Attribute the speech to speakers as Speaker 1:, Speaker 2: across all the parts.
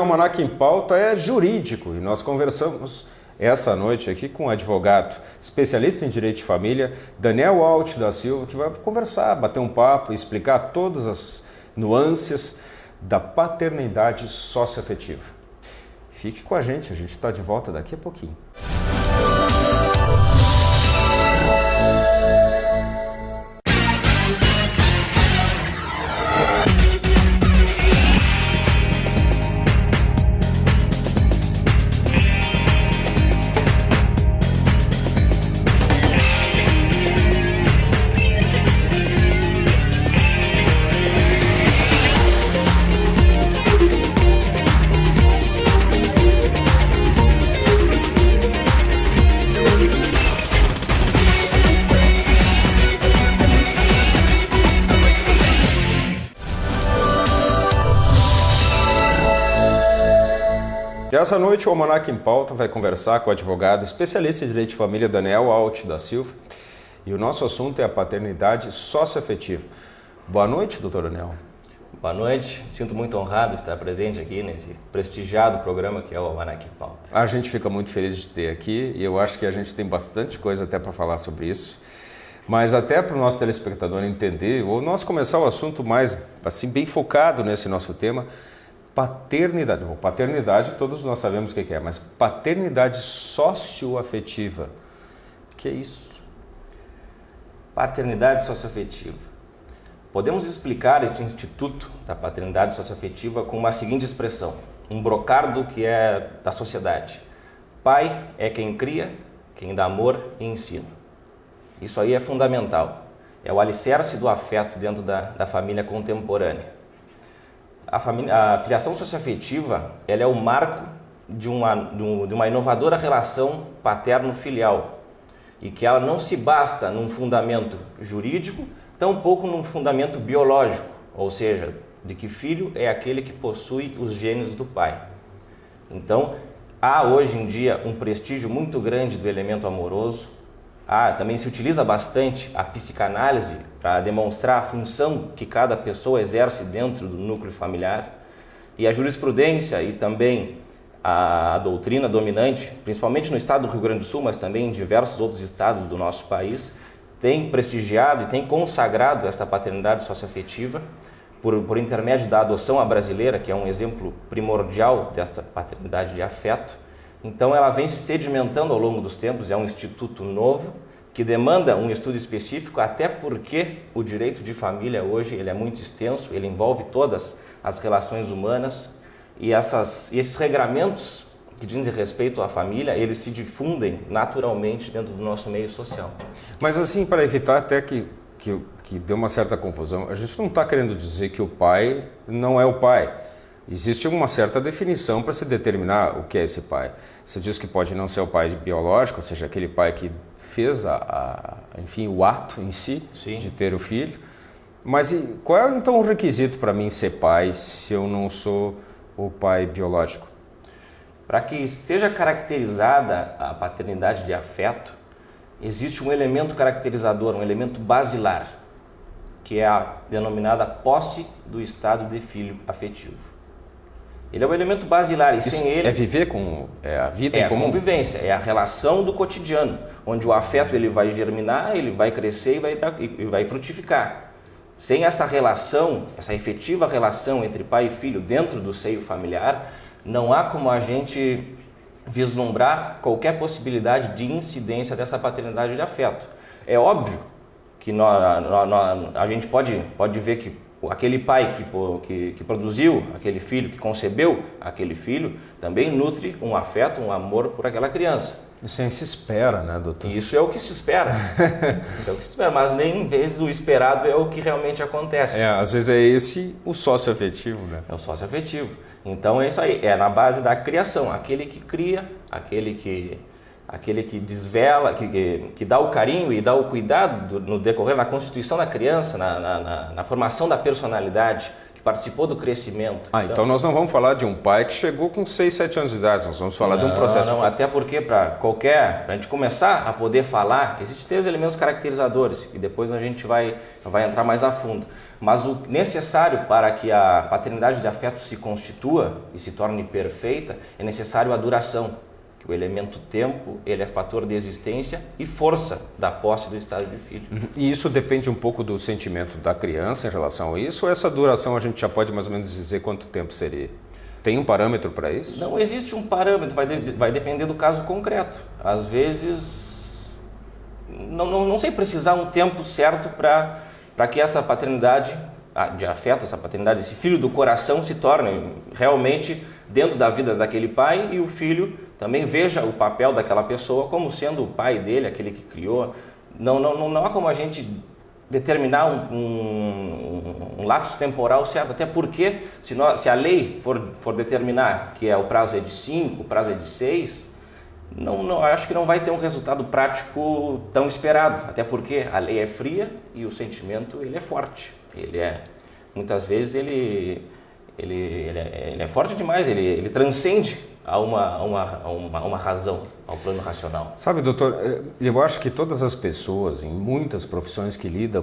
Speaker 1: o Almanac em Pauta é jurídico e nós conversamos essa noite aqui com o advogado especialista em direito de família, Daniel Alt da Silva, que vai conversar, bater um papo e explicar todas as nuances da paternidade socioafetiva. Fique com a gente está de volta daqui a pouquinho. E essa noite o Almanac em Pauta vai conversar com o advogado especialista em direito de família Daniel Alt da Silva e o nosso assunto é a paternidade socioafetiva. Boa noite, doutor Daniel.
Speaker 2: Boa noite, sinto muito honrado estar presente aqui nesse prestigiado programa que é o Almanac em Pauta.
Speaker 1: A gente fica muito feliz de ter aqui e eu acho que a gente tem bastante coisa até para falar sobre isso. Mas até para o nosso telespectador entender, ou nós começar o assunto mais assim bem focado nesse nosso tema, paternidade. Bom, paternidade todos nós sabemos o que é, mas paternidade socioafetiva, o que é isso?
Speaker 2: Paternidade socioafetiva. Podemos explicar este instituto da paternidade socioafetiva com uma seguinte expressão, um brocardo que é da sociedade. Pai é quem cria, quem dá amor e ensina. Isso aí é fundamental. É o alicerce do afeto dentro da família contemporânea. A filiação socioafetiva ela é o marco de uma inovadora relação paterno-filial e que ela não se basta num fundamento jurídico, tampouco num fundamento biológico, ou seja, de que filho é aquele que possui os genes do pai. Então, há hoje em dia um prestígio muito grande do elemento amoroso. Também se utiliza bastante a psicanálise para demonstrar a função que cada pessoa exerce dentro do núcleo familiar. E a jurisprudência e também a doutrina dominante, principalmente no estado do Rio Grande do Sul, mas também em diversos outros estados do nosso país, tem prestigiado e tem consagrado esta paternidade socioafetiva por intermédio da adoção à brasileira, que é um exemplo primordial desta paternidade de afeto. Então ela vem se sedimentando ao longo dos tempos, é um instituto novo que demanda um estudo específico, até porque o direito de família hoje ele é muito extenso, ele envolve todas as relações humanas e esses regramentos que dizem respeito à família, eles se difundem naturalmente dentro do nosso meio social.
Speaker 1: Mas assim, para evitar até que dê uma certa confusão, a gente não está querendo dizer que o pai não é o pai. Existe uma certa definição para se determinar o que é esse pai. Você diz que pode não ser o pai biológico, ou seja, aquele pai que fez enfim, o ato em si, sim, de ter o filho. Mas qual é então o requisito para mim ser pai se eu não sou o pai biológico?
Speaker 2: Para que seja caracterizada a paternidade de afeto, existe um elemento caracterizador, um elemento basilar, que é a denominada posse do estado de filho afetivo. Ele é um elemento basilar e sem ele...
Speaker 1: É viver com a vida
Speaker 2: em
Speaker 1: comum?
Speaker 2: É a convivência, é a relação do cotidiano, onde o afeto ele vai germinar, ele vai crescer e vai frutificar. Sem essa relação, essa efetiva relação entre pai e filho dentro do seio familiar, não há como a gente vislumbrar qualquer possibilidade de incidência dessa paternidade de afeto. É óbvio que a gente pode ver que aquele pai que produziu aquele filho, que concebeu aquele filho, também nutre um afeto, um amor por aquela criança.
Speaker 1: Isso se espera, né, doutor?
Speaker 2: Isso é o que se espera. Isso é o que se espera, mas nem vezes o esperado é o que realmente acontece.
Speaker 1: Às vezes é esse o socioafetivo, né?
Speaker 2: É o socioafetivo. Então é isso aí, é na base da criação, aquele que cria, aquele que desvela, que dá o carinho e dá o cuidado no decorrer, na constituição da criança, na formação da personalidade, que participou do crescimento.
Speaker 1: Então nós não vamos falar de um pai que chegou com 6, 7 anos de idade, nós vamos falar de um processo.
Speaker 2: Não, até porque para a gente começar a poder falar, existem 3 elementos caracterizadores, e depois a gente vai entrar mais a fundo. Mas o necessário para que a paternidade de afeto se constitua e se torne perfeita, é necessário a duração. Que o elemento tempo, ele é fator de existência e força da posse do estado de filho.
Speaker 1: E isso depende um pouco do sentimento da criança em relação a isso, ou essa duração a gente já pode mais ou menos dizer quanto tempo seria? Tem um parâmetro para isso?
Speaker 2: Não existe um parâmetro, vai depender do caso concreto. Às vezes, não sei precisar um tempo certo para que essa paternidade de afeto, essa paternidade, esse filho do coração se torne realmente dentro da vida daquele pai, e o filho também veja o papel daquela pessoa como sendo o pai dele, aquele que criou. Não há como a gente determinar um lapso temporal certo, até porque se a lei for determinar que o prazo é de 5, o prazo é de 6, acho que não vai ter um resultado prático tão esperado, até porque a lei é fria e o sentimento ele é forte. Muitas vezes ele é forte demais, ele transcende a uma razão, ao plano racional.
Speaker 1: Sabe, doutor, eu acho que todas as pessoas, em muitas profissões que lidam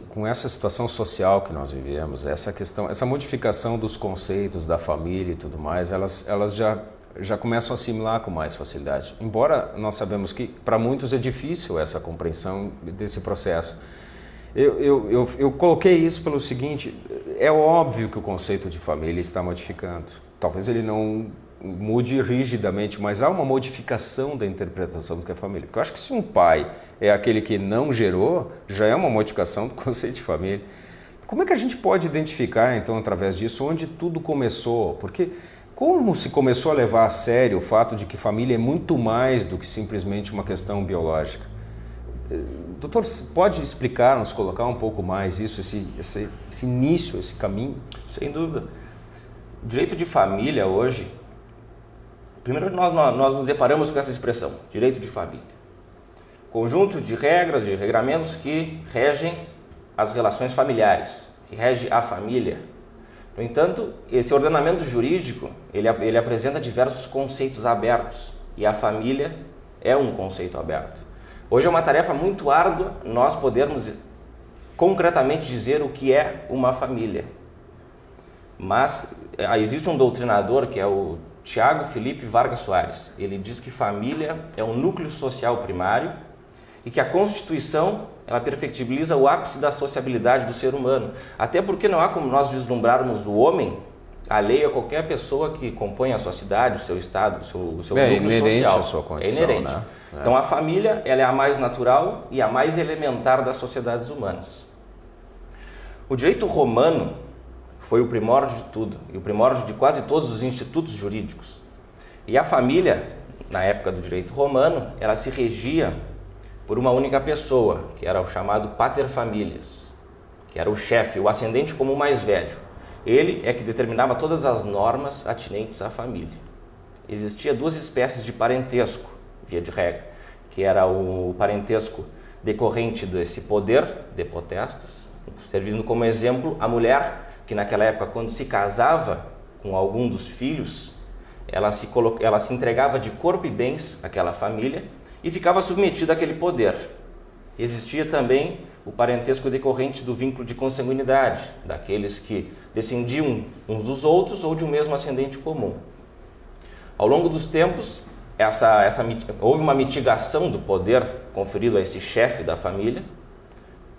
Speaker 1: com essa situação social que nós vivemos, essa questão, essa modificação dos conceitos da família e tudo mais, elas já começam a assimilar com mais facilidade. Embora nós sabemos que para muitos é difícil essa compreensão desse processo. Eu coloquei isso pelo seguinte: é óbvio que o conceito de família está modificando. Talvez ele não mude rigidamente, mas há uma modificação da interpretação do que é família. Porque eu acho que se um pai é aquele que não gerou, já é uma modificação do conceito de família. Como é que a gente pode identificar, então, através disso, onde tudo começou? Porque como se começou a levar a sério o fato de que família é muito mais do que simplesmente uma questão biológica? Doutor, pode explicar, nos colocar um pouco mais isso, esse início, esse caminho?
Speaker 2: Sem dúvida. O direito de família hoje, primeiro nós nos deparamos com essa expressão, direito de família. Conjunto de regras, de regramentos que regem as relações familiares, que rege a família. No entanto, esse ordenamento jurídico, ele apresenta diversos conceitos abertos, e a família é um conceito aberto. Hoje é uma tarefa muito árdua nós podermos concretamente dizer o que é uma família. Mas existe um doutrinador que é o Tiago Felipe Vargas Soares. Ele diz que família é um núcleo social primário e que a Constituição ela perfectibiliza o ápice da sociabilidade do ser humano. Até porque não há como nós vislumbrarmos o homem alheio a qualquer pessoa que compõe a sua cidade, o seu estado, o seu núcleo social. É
Speaker 1: inerente à sua condição,
Speaker 2: inerente.
Speaker 1: Né?
Speaker 2: Então a família ela é a mais natural e a mais elementar das sociedades humanas. O direito romano foi o primórdio de tudo, e o primórdio de quase todos os institutos jurídicos. E a família, na época do direito romano, ela se regia por uma única pessoa, que era o chamado pater familias, que era o chefe, o ascendente como o mais velho. Ele é que determinava todas as normas atinentes à família. Existia 2 espécies de parentesco, via de regra, que era o parentesco decorrente desse poder de potestas, servindo como exemplo a mulher, que naquela época, quando se casava com algum dos filhos, ela se entregava de corpo e bens àquela família e ficava submetida àquele poder. Existia também o parentesco decorrente do vínculo de consanguinidade, daqueles que descendiam uns dos outros ou de um mesmo ascendente comum. Ao longo dos tempos, houve uma mitigação do poder conferido a esse chefe da família,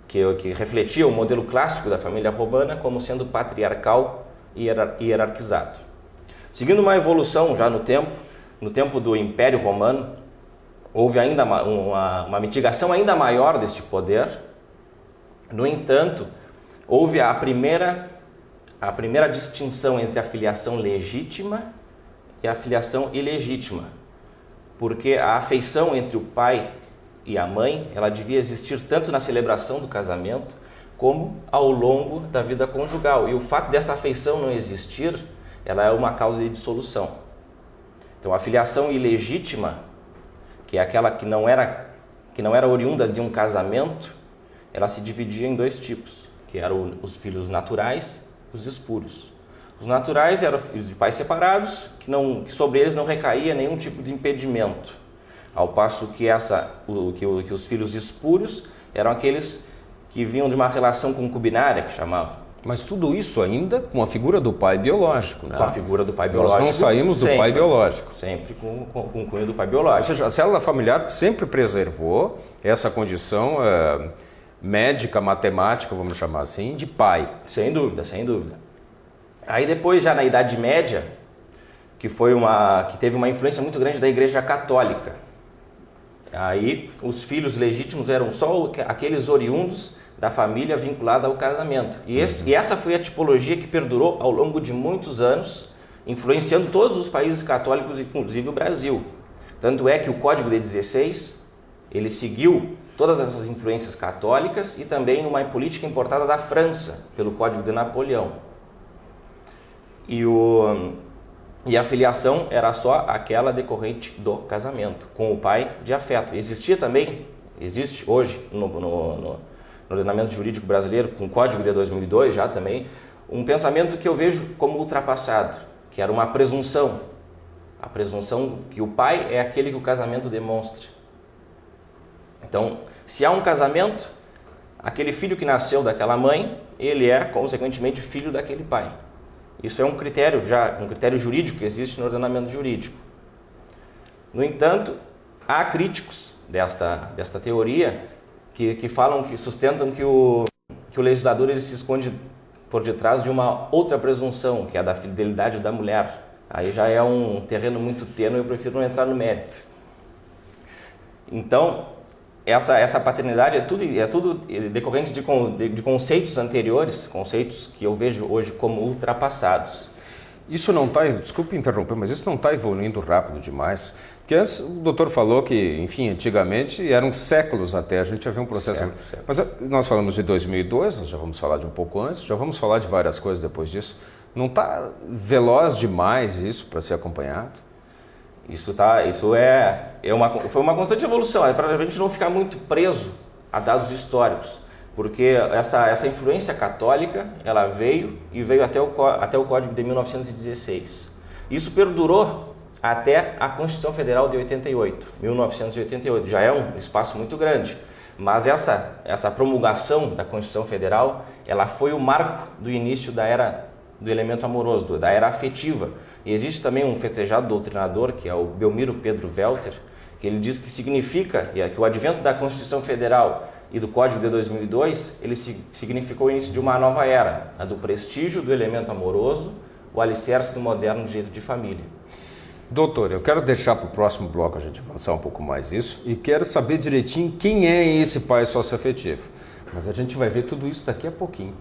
Speaker 2: que refletia o modelo clássico da família romana como sendo patriarcal e hierarquizado. Seguindo uma evolução já no tempo do Império Romano, houve ainda uma mitigação ainda maior deste poder. No entanto, houve a primeira distinção entre a filiação legítima e a filiação ilegítima, porque a afeição entre o pai e a mãe, ela devia existir tanto na celebração do casamento como ao longo da vida conjugal. E o fato dessa afeição não existir, ela é uma causa de dissolução. Então, a filiação ilegítima, que é aquela que não era oriunda de um casamento, ela se dividia em 2 tipos, que eram os filhos naturais os espúrios. Os naturais eram filhos de pais separados, que sobre eles não recaía nenhum tipo de impedimento. Ao passo que, que os filhos espúrios eram aqueles que vinham de uma relação concubinária, que chamavam.
Speaker 1: Mas tudo isso ainda com a figura do pai biológico, né?
Speaker 2: Com a figura do pai biológico.
Speaker 1: Nós não saímos do pai biológico.
Speaker 2: Sempre com o cunho do pai biológico.
Speaker 1: Ou seja, a célula familiar sempre preservou essa condição médica, matemática, vamos chamar assim, de pai.
Speaker 2: Sem dúvida, sem dúvida. Aí depois, já na Idade Média, que teve uma influência muito grande da Igreja Católica. Aí os filhos legítimos eram só aqueles oriundos da família vinculada ao casamento. E essa foi a tipologia que perdurou ao longo de muitos anos, influenciando todos os países católicos, inclusive o Brasil. Tanto é que o Código de 16, ele seguiu todas essas influências católicas e também uma política importada da França, pelo Código de Napoleão. E a filiação era só aquela decorrente do casamento, com o pai de afeto. Existe hoje no ordenamento jurídico brasileiro, com o Código de 2002 já também, um pensamento que eu vejo como ultrapassado, que era uma presunção. A presunção que o pai é aquele que o casamento demonstra. Então, se há um casamento, aquele filho que nasceu daquela mãe, ele é, consequentemente, filho daquele pai. Isso é um critério jurídico que existe no ordenamento jurídico. No entanto, há críticos desta teoria que falam, que sustentam que o legislador ele se esconde por detrás de uma outra presunção, que é a da fidelidade da mulher. Aí já é um terreno muito tênue, eu prefiro não entrar no mérito. Então, essa paternidade é tudo decorrente de conceitos anteriores, conceitos que eu vejo hoje como ultrapassados.
Speaker 1: Isso não está, desculpe interromper, mas isso não está evoluindo rápido demais? Porque antes o doutor falou que, enfim, antigamente eram séculos até a gente já vê um processo. Certo. Mas nós falamos de 2002, nós já vamos falar de um pouco antes, já vamos falar de várias coisas depois disso. Não está veloz demais isso para ser acompanhado? Foi uma constante evolução, é para a gente não ficar muito preso a dados históricos, porque essa influência católica, ela veio até o Código de 1916. Isso perdurou até a Constituição Federal de 1988, já é um espaço muito grande, mas essa promulgação da Constituição Federal, ela foi o marco do início da era do elemento amoroso, da era afetiva. E existe também um festejado doutrinador, que é o Belmiro Pedro Welter, que ele diz que significa que o advento da Constituição Federal e do Código de 2002, ele significou o início de uma nova era, a do prestígio do elemento amoroso, o alicerce do moderno direito de família. Doutor, eu quero deixar para o próximo bloco a gente avançar um pouco mais isso e quero saber direitinho quem é esse pai socioafetivo. Mas a gente vai ver tudo isso daqui a pouquinho.